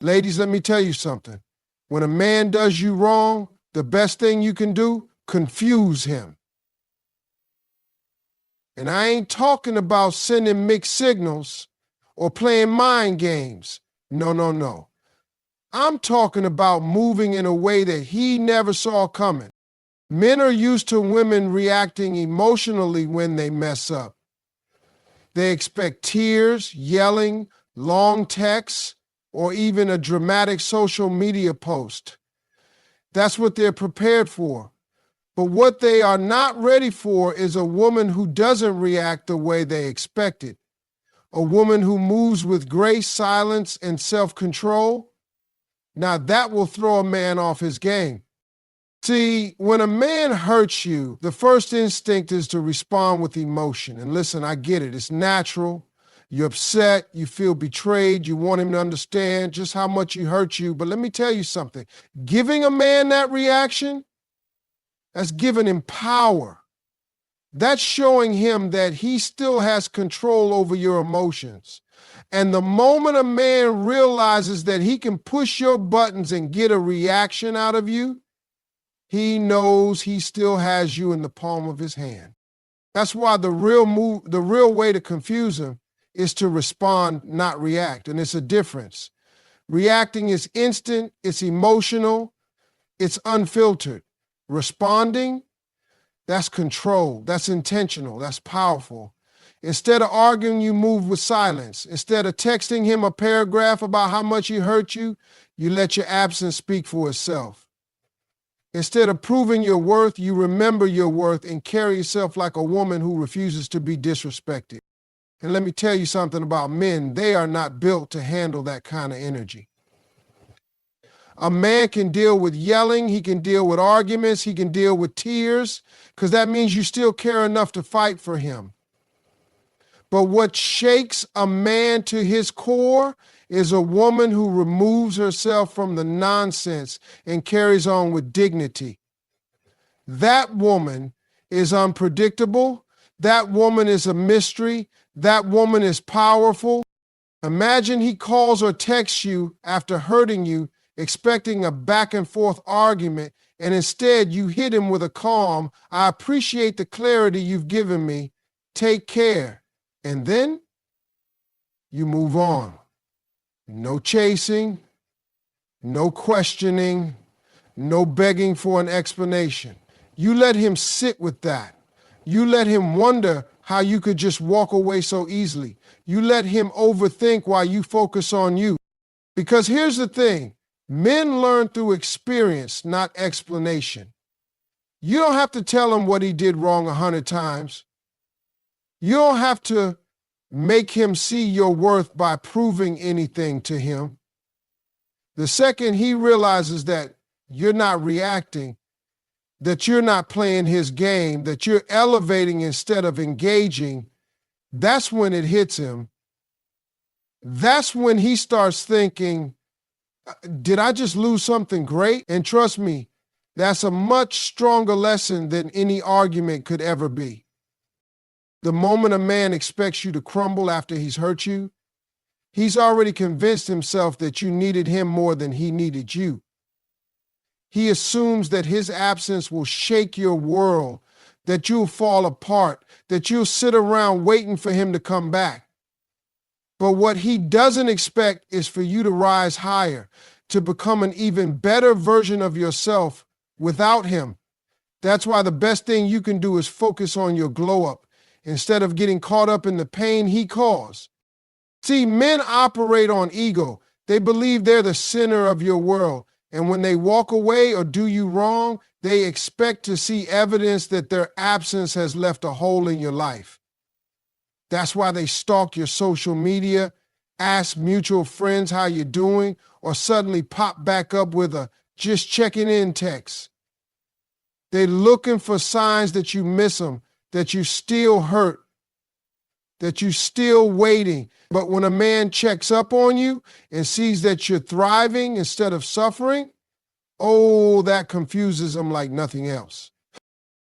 Ladies, let me tell you something. When a man does you wrong, the best thing you can do, confuse him. And I ain't talking about sending mixed signals or playing mind games. No, no, no. I'm talking about moving in a way that he never saw coming. Men are used to women reacting emotionally when they mess up. They expect tears, yelling, long texts, or even a dramatic social media post. That's what they're prepared for. But what they are not ready for is a woman who doesn't react the way they expected. A woman who moves with grace, silence, and self-control. Now that will throw a man off his game. See, when a man hurts you, the first instinct is to respond with emotion. And listen, I get it. It's natural. You're upset. You feel betrayed. You want him to understand just how much he hurt you. But let me tell you something. Giving a man that reaction, that's giving him power. That's showing him that he still has control over your emotions. And the moment a man realizes that he can push your buttons and get a reaction out of you, he knows he still has you in the palm of his hand. That's why the real way to confuse him is to respond, not react. And it's a difference. Reacting is instant, it's emotional, it's unfiltered. Responding, that's control, that's intentional, that's powerful. Instead of arguing, you move with silence. Instead of texting him a paragraph about how much he hurt you, you let your absence speak for itself. Instead of proving your worth, you remember your worth and carry yourself like a woman who refuses to be disrespected. And let me tell you something about men. They are not built to handle that kind of energy. A man can deal with yelling, he can deal with arguments, he can deal with tears, because that means you still care enough to fight for him. But what shakes a man to his core is a woman who removes herself from the nonsense and carries on with dignity. That woman is unpredictable. That woman is a mystery. That woman is powerful. Imagine he calls or texts you after hurting you, expecting a back and forth argument, and instead you hit him with a calm, "I appreciate the clarity you've given me. Take care." And then you move on. No chasing, no questioning, no begging for an explanation. You let him sit with that. You let him wonder how you could just walk away so easily. You let him overthink while you focus on you. Because here's the thing, men learn through experience, not explanation. You don't have to tell him what he did wrong 100 times. You don't have to make him see your worth by proving anything to him. The second he realizes that you're not reacting, that you're not playing his game, that you're elevating instead of engaging, that's when it hits him. That's when he starts thinking, did I just lose something great? And trust me, that's a much stronger lesson than any argument could ever be. The moment a man expects you to crumble after he's hurt you, he's already convinced himself that you needed him more than he needed you. He assumes that his absence will shake your world, that you'll fall apart, that you'll sit around waiting for him to come back. But what he doesn't expect is for you to rise higher, to become an even better version of yourself without him. That's why the best thing you can do is focus on your glow up instead of getting caught up in the pain he caused. See, men operate on ego. They believe they're the center of your world. And when they walk away or do you wrong, they expect to see evidence that their absence has left a hole in your life. That's why they stalk your social media, ask mutual friends how you're doing, or suddenly pop back up with a "just checking in" text. They're looking for signs that you miss them, that you still hurt, that you're still waiting. But when a man checks up on you and sees that you're thriving instead of suffering, oh, that confuses him like nothing else.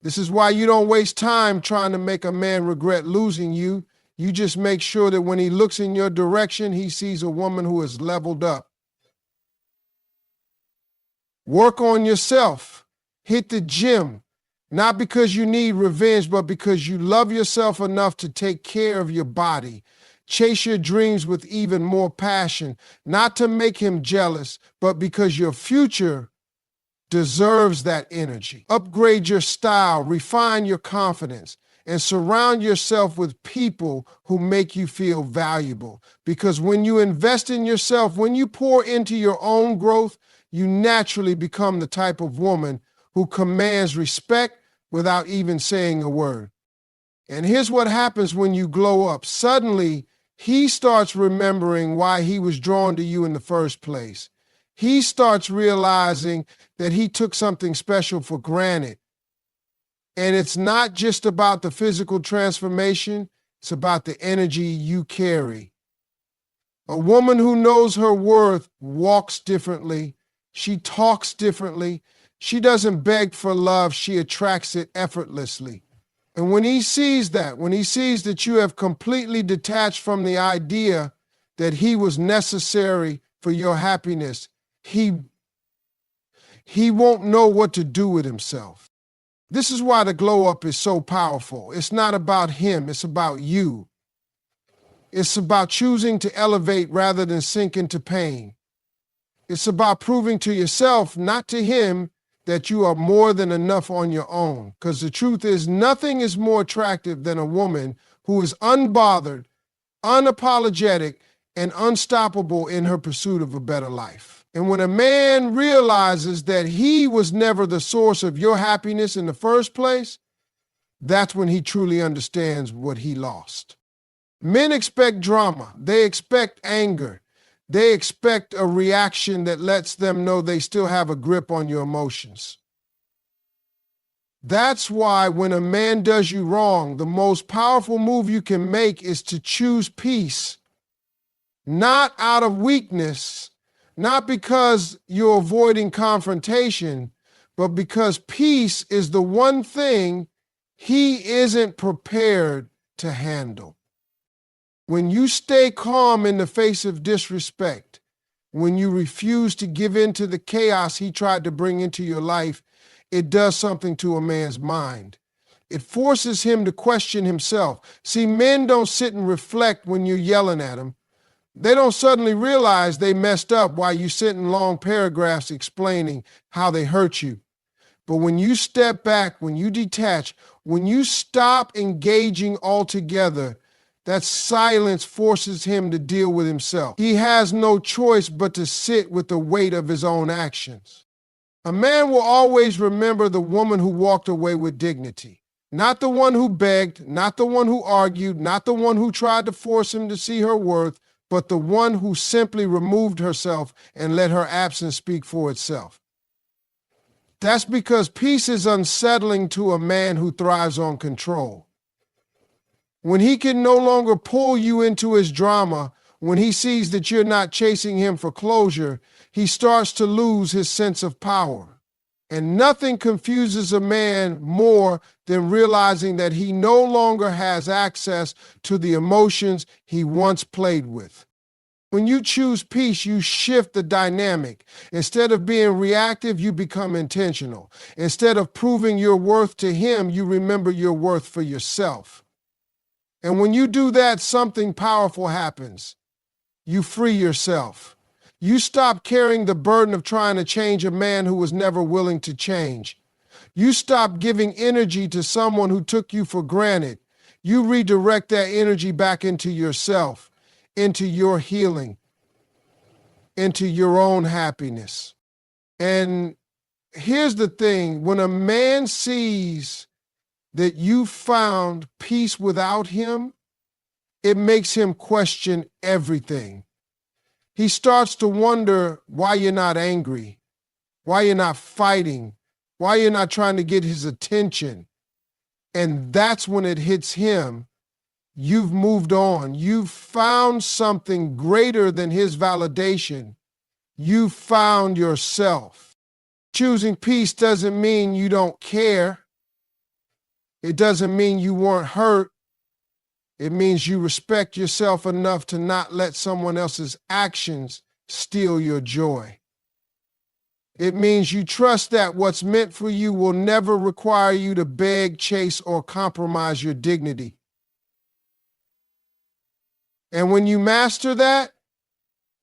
This is why you don't waste time trying to make a man regret losing you. You just make sure that when he looks in your direction, he sees a woman who has leveled up. Work on yourself. Hit the gym. Not because you need revenge, but because you love yourself enough to take care of your body. Chase your dreams with even more passion, not to make him jealous, but because your future deserves that energy. Upgrade your style, refine your confidence, and surround yourself with people who make you feel valuable. Because when you invest in yourself, when you pour into your own growth, you naturally become the type of woman who commands respect without even saying a word. And here's what happens when you glow up. Suddenly, he starts remembering why he was drawn to you in the first place. He starts realizing that he took something special for granted. And it's not just about the physical transformation, it's about the energy you carry. A woman who knows her worth walks differently. She talks differently. She doesn't beg for love, she attracts it effortlessly. And when he sees that, when he sees that you have completely detached from the idea that he was necessary for your happiness, he won't know what to do with himself. This is why the glow up is so powerful. It's not about him, it's about you. It's about choosing to elevate rather than sink into pain. It's about proving to yourself, not to him, that you are more than enough on your own. Because the truth is, nothing is more attractive than a woman who is unbothered, unapologetic, and unstoppable in her pursuit of a better life. And when a man realizes that he was never the source of your happiness in the first place, that's when he truly understands what he lost. Men expect drama. They expect anger. They expect a reaction that lets them know they still have a grip on your emotions. That's why when a man does you wrong, the most powerful move you can make is to choose peace, not out of weakness, not because you're avoiding confrontation, but because peace is the one thing he isn't prepared to handle. When you stay calm in the face of disrespect, when you refuse to give in to the chaos he tried to bring into your life, it does something to a man's mind. It forces him to question himself. See, men don't sit and reflect when you're yelling at them. They don't suddenly realize they messed up while you sit in long paragraphs explaining how they hurt you. But when you step back, when you detach, when you stop engaging altogether, that silence forces him to deal with himself. He has no choice but to sit with the weight of his own actions. A man will always remember the woman who walked away with dignity. Not the one who begged, not the one who argued, not the one who tried to force him to see her worth, but the one who simply removed herself and let her absence speak for itself. That's because peace is unsettling to a man who thrives on control. When he can no longer pull you into his drama, when he sees that you're not chasing him for closure, he starts to lose his sense of power. And nothing confuses a man more than realizing that he no longer has access to the emotions he once played with. When you choose peace, you shift the dynamic. Instead of being reactive, you become intentional. Instead of proving your worth to him, you remember your worth for yourself. And when you do that, something powerful happens. You free yourself. You stop carrying the burden of trying to change a man who was never willing to change. You stop giving energy to someone who took you for granted. You redirect that energy back into yourself, into your healing, into your own happiness. And here's the thing, when a man sees that you found peace without him, it makes him question everything. He starts to wonder why you're not angry, why you're not fighting, why you're not trying to get his attention. And that's when it hits him. You've moved on. You've found something greater than his validation. You found yourself. Choosing peace doesn't mean you don't care. It doesn't mean you weren't hurt. It means you respect yourself enough to not let someone else's actions steal your joy. It means you trust that what's meant for you will never require you to beg, chase, or compromise your dignity. And when you master that,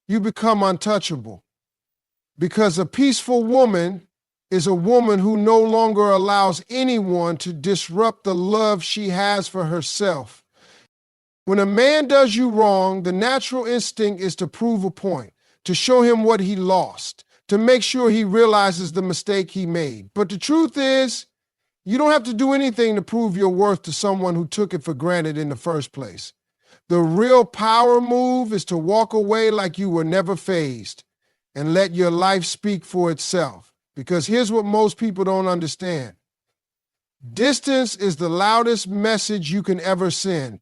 you become untouchable. Because a peaceful woman is a woman who no longer allows anyone to disrupt the love she has for herself. When a man does you wrong, the natural instinct is to prove a point, to show him what he lost, to make sure he realizes the mistake he made. But the truth is, you don't have to do anything to prove your worth to someone who took it for granted in the first place. The real power move is to walk away like you were never fazed and let your life speak for itself. Because here's what most people don't understand. Distance is the loudest message you can ever send.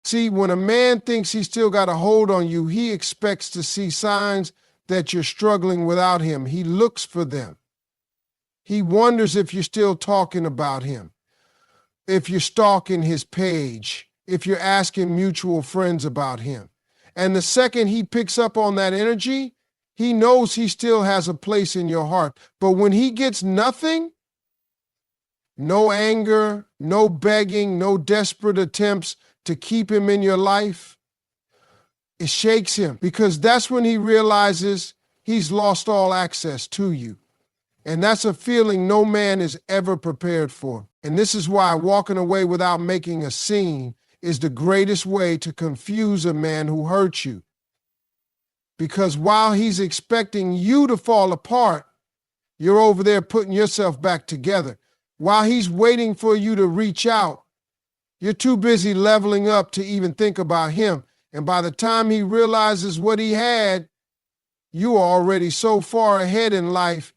See, when a man thinks he's still got a hold on you, he expects to see signs that you're struggling without him. He looks for them. He wonders if you're still talking about him, if you're stalking his page, if you're asking mutual friends about him. And the second he picks up on that energy, he knows he still has a place in your heart. But when he gets nothing, no anger, no begging, no desperate attempts to keep him in your life, it shakes him, because that's when he realizes he's lost all access to you. And that's a feeling no man is ever prepared for. And this is why walking away without making a scene is the greatest way to confuse a man who hurt you. Because while he's expecting you to fall apart, you're over there putting yourself back together. While he's waiting for you to reach out, you're too busy leveling up to even think about him. And by the time he realizes what he had, you are already so far ahead in life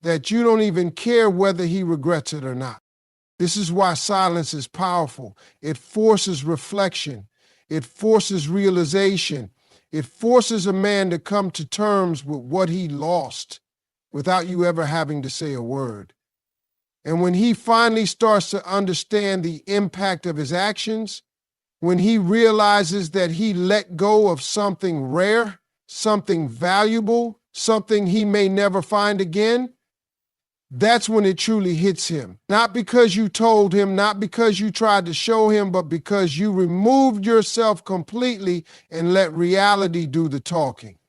that you don't even care whether he regrets it or not. This is why silence is powerful. It forces reflection. It forces realization. It forces a man to come to terms with what he lost without you ever having to say a word. And when he finally starts to understand the impact of his actions, when he realizes that he let go of something rare, something valuable, something he may never find again, that's when it truly hits him. Not because you told him, not because you tried to show him, but because you removed yourself completely and let reality do the talking.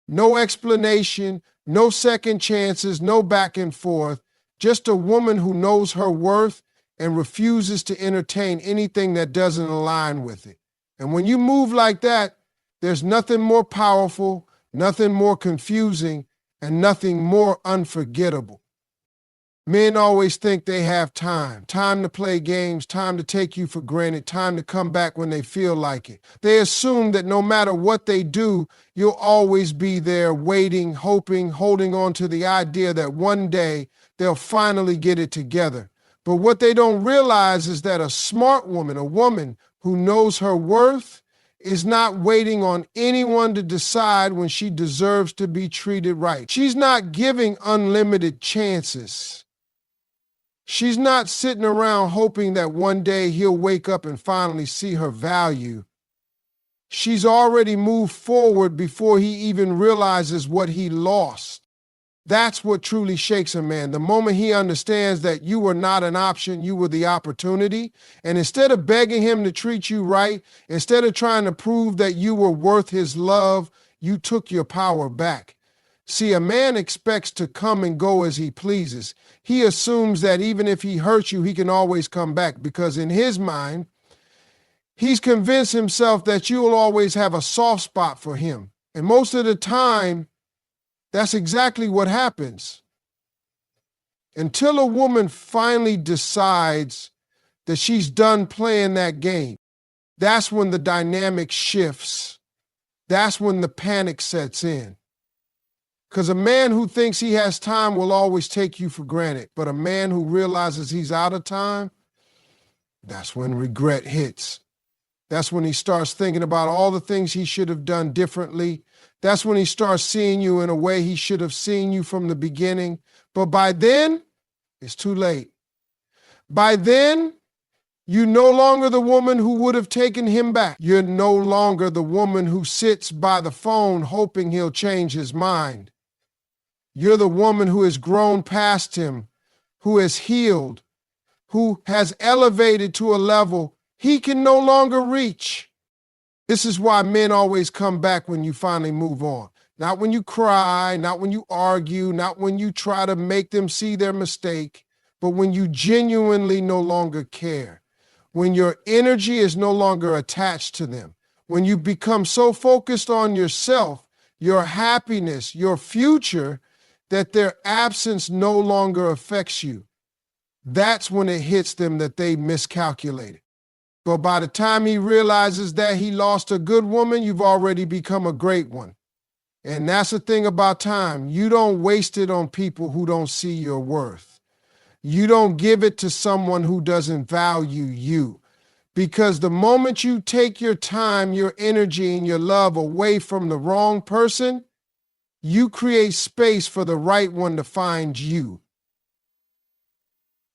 No explanation, no second chances, no back and forth, just a woman who knows her worth and refuses to entertain anything that doesn't align with it. And when you move like that, there's nothing more powerful, nothing more confusing, and nothing more unforgettable. Men always think they have time to play games, time to take you for granted, time to come back when they feel like it. They assume that no matter what they do, you'll always be there waiting, hoping, holding on to the idea that one day they'll finally get it together. But what they don't realize is that a smart woman, a woman who knows her worth, is not waiting on anyone to decide when she deserves to be treated right. She's not giving unlimited chances. She's not sitting around hoping that one day he'll wake up and finally see her value. She's already moved forward before he even realizes what he lost. That's what truly shakes a man. The moment he understands that you were not an option, you were the opportunity. And instead of begging him to treat you right, instead of trying to prove that you were worth his love, you took your power back. See, a man expects to come and go as he pleases. He assumes that even if he hurts you, he can always come back, because in his mind, he's convinced himself that you'll always have a soft spot for him. And most of the time, that's exactly what happens. Until a woman finally decides that she's done playing that game, that's when the dynamic shifts. That's when the panic sets in. Because a man who thinks he has time will always take you for granted. But a man who realizes he's out of time, that's when regret hits. That's when he starts thinking about all the things he should have done differently. That's when he starts seeing you in a way he should have seen you from the beginning. But by then, it's too late. By then, you're no longer the woman who would have taken him back. You're no longer the woman who sits by the phone hoping he'll change his mind. You're the woman who has grown past him, who has healed, who has elevated to a level he can no longer reach. This is why men always come back when you finally move on. Not when you cry, not when you argue, not when you try to make them see their mistake, but when you genuinely no longer care. When your energy is no longer attached to them. When you become so focused on yourself, your happiness, your future, that their absence no longer affects you. That's when it hits them that they miscalculated. But by the time he realizes that he lost a good woman, you've already become a great one. And that's the thing about time. You don't waste it on people who don't see your worth. You don't give it to someone who doesn't value you. Because the moment you take your time, your energy, and your love away from the wrong person, you create space for the right one to find you.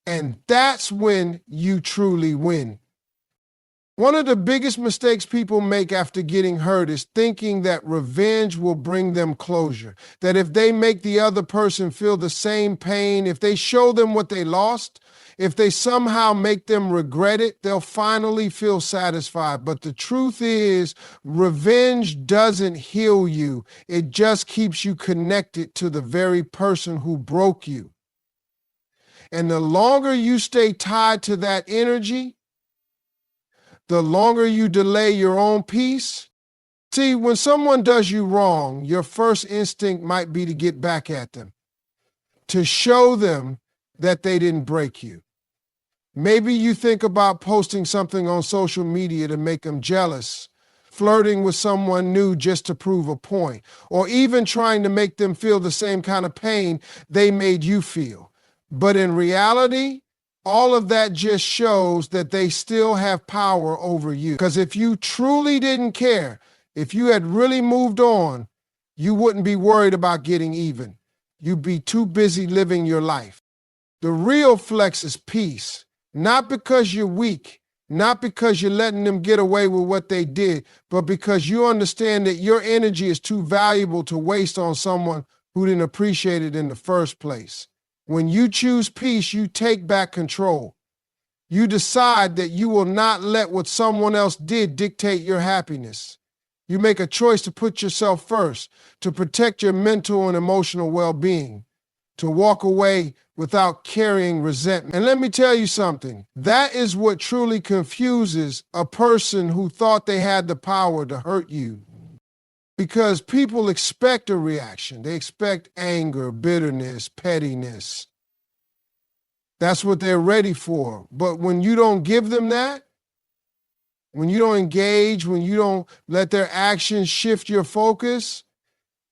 And that's when you truly win. One of the biggest mistakes people make after getting hurt is thinking that revenge will bring them closure. That if they make the other person feel the same pain, if they show them what they lost, if they somehow make them regret it, they'll finally feel satisfied. But the truth is, revenge doesn't heal you. It just keeps you connected to the very person who broke you. And the longer you stay tied to that energy, the longer you delay your own peace. See, when someone does you wrong, your first instinct might be to get back at them, to show them that they didn't break you. Maybe you think about posting something on social media to make them jealous, flirting with someone new just to prove a point, or even trying to make them feel the same kind of pain they made you feel. But in reality, all of that just shows that they still have power over you. Because if you truly didn't care, if you had really moved on, you wouldn't be worried about getting even. You'd be too busy living your life. The real flex is peace, not because you're weak, not because you're letting them get away with what they did, but because you understand that your energy is too valuable to waste on someone who didn't appreciate it in the first place. When you choose peace, you take back control. You decide that you will not let what someone else did dictate your happiness. You make a choice to put yourself first, to protect your mental and emotional well-being, to walk away without carrying resentment. And let me tell you something, that is what truly confuses a person who thought they had the power to hurt you. Because people expect a reaction. They expect anger, bitterness, pettiness. That's what they're ready for. But when you don't give them that, when you don't engage, when you don't let their actions shift your focus,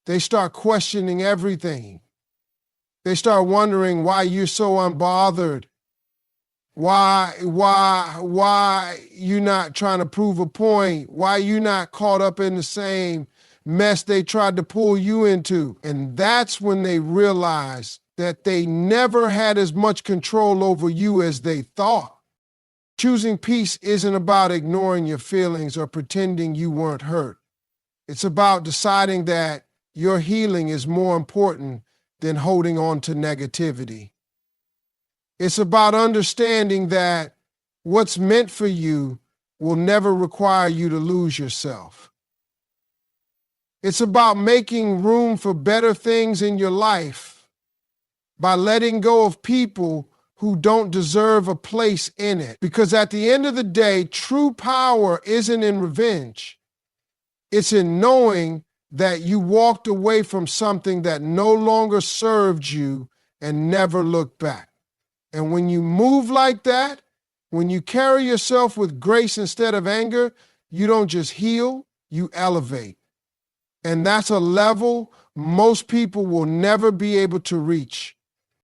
they start questioning everything. They start wondering why you're so unbothered. Why you not trying to prove a point? Why you not caught up in the same mess they tried to pull you into? And that's when they realize that they never had as much control over you as they thought. Choosing peace isn't about ignoring your feelings or pretending you weren't hurt. It's about deciding that your healing is more important than holding on to negativity. It's about understanding that what's meant for you will never require you to lose yourself. It's about making room for better things in your life by letting go of people who don't deserve a place in it. Because at the end of the day, true power isn't in revenge. It's in knowing that you walked away from something that no longer served you and never looked back. And when you move like that, when you carry yourself with grace instead of anger, you don't just heal, you elevate. And that's a level most people will never be able to reach.